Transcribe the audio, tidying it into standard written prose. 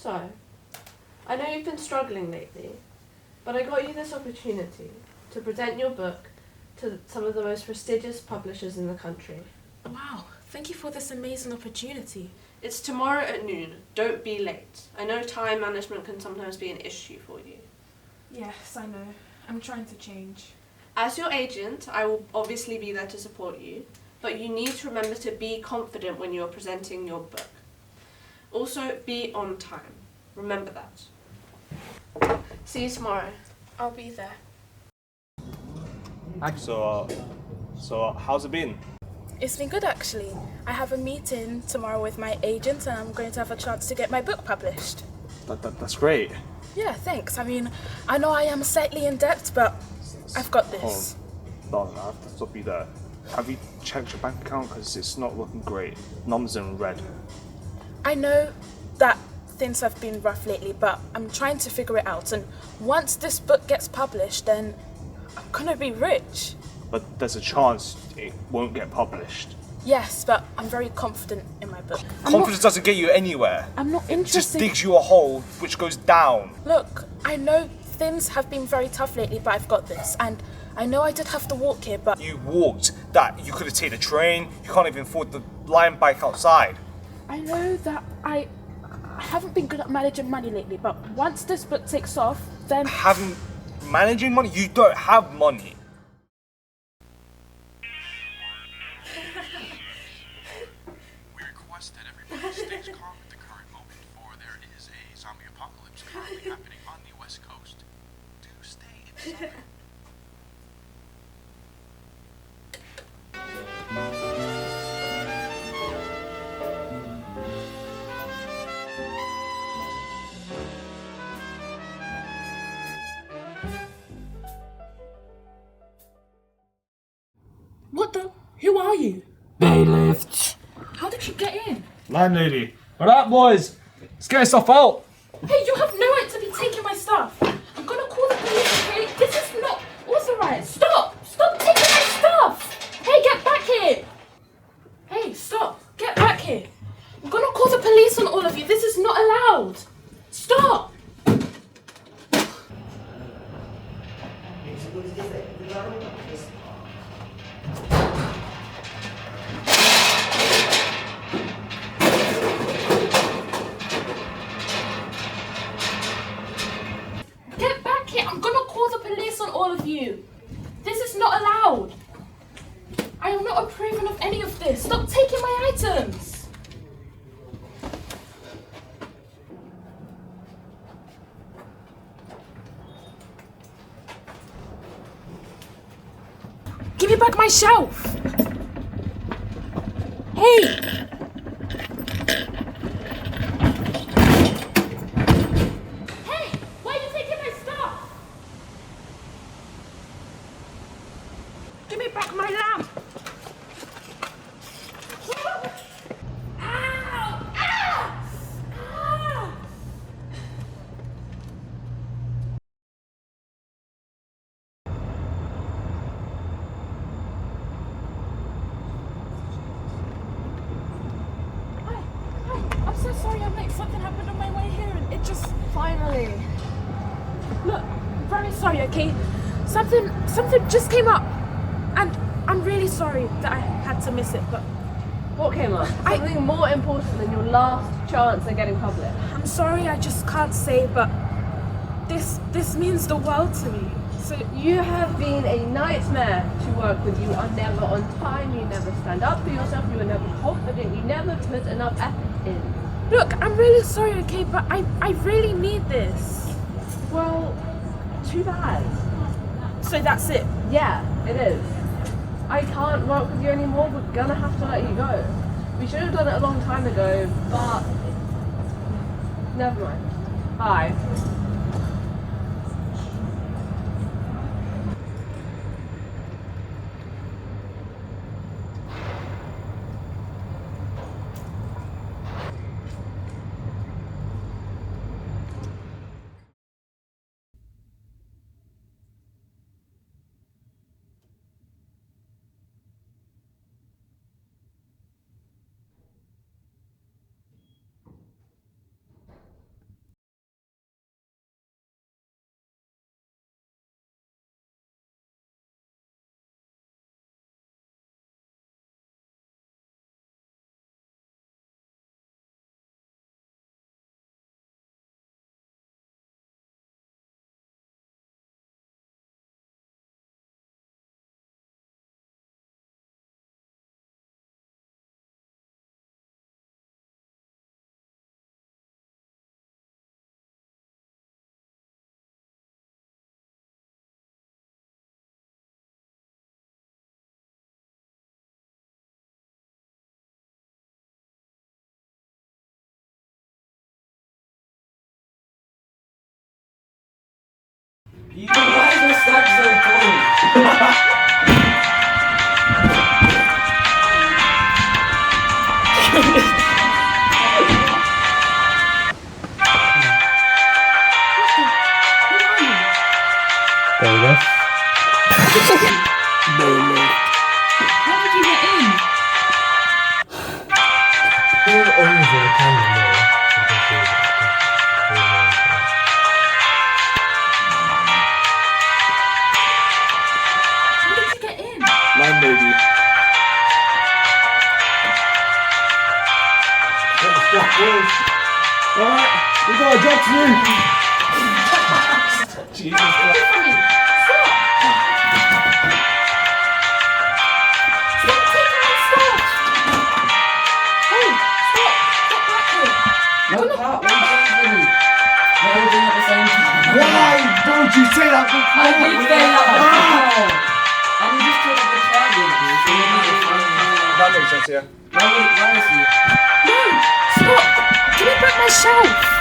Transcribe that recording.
So, I know you've been struggling lately, but I got you this opportunity to present your book to some of the most prestigious publishers in the country. Wow, thank you for this amazing opportunity. It's tomorrow at noon. Don't be late. I know time management can sometimes be an issue for you. Yes, I know. I'm trying to change. As your agent, I will obviously be there to support you, but you need to remember to be confident when you're presenting your book. Also, be on time. Remember that. See you tomorrow. I'll be there. So how's it been? It's been good actually. I have a meeting tomorrow with my agent and I'm going to have a chance to get my book published. That's great. Yeah, thanks. I mean, I know I am slightly in debt, but I've got this. Darling, I have to stop you there. Have you checked your bank account? Because it's not looking great. Numbers in red. I know that things have been rough lately, but I'm trying to figure it out. And once this book gets published, then I'm gonna be rich. But there's a chance it won't get published. Yes, but I'm very confident in my book. Confidence doesn't get you anywhere. I'm not It just interested. digs you a hole which goes down. Look, I know things have been very tough lately, but I've got this. And I know I did have to walk here, but You walked that. You could have taken a train. You can't even afford the line bike outside. I know that I haven't been good at managing money lately, but once this book takes off, then Managing money? You don't have money. We request that everybody stays calm at the current moment, for there is a zombie apocalypse currently happening on the West Coast. Do stay inside. what the? Who are you? Bailiffs. How did you get in? Landlady. Alright, boys. Let's get stuff out. Hey, you have no right to be taking my stuff. I'm gonna call the police, okay? This is not authorized. Stop! Stop taking my stuff! Hey, get back here! Hey, stop! Get back here! I'm gonna call the police on all of you. This is not allowed. Stop! Get back here! I'm gonna call the police on all of you. This is not allowed. I am not approving of any of this. Stop taking my items. Give me back my shelf. Hey! Hey! Why are you taking my stuff? Give me back my lamp. Ow! Ah! Ah! Hi, I'm so sorry. I'm late. Something happened on my way here, and it just Finally. look. I'm very sorry. Okay, something just came up, and I'm really sorry that I had to miss it. But What came up? Something more important than your last chance at getting published. I'm sorry. I just can't say. But this means the world to me. So You have been a nightmare to work with. You are never on time, you never stand up for yourself, you are never confident, you never put enough effort in. look, I'm really sorry. Okay, but I really need this. Well, too bad. So that's it. Yeah, it is. I can't work with you anymore, we're gonna have to let you go. We should have done it a long time ago, but never mind. Hi. Why is your stack so cold? Bailiff. Bailiff. How did you get in? You're over the camera more. You can see that. How did you get in? Line baby. Alright, we got a job to do. Jesus Christ. Stop! Stop taking my stuff! Hey, stop! Get back here! No, Pat, what are you doing to me? We're all doing it at the same time. Why don't you say that before? I did say that before! And you just took up the chair with me, so you're not in front of me. That makes sense, yeah. Where is he? No! Stop! Give me back my shelf!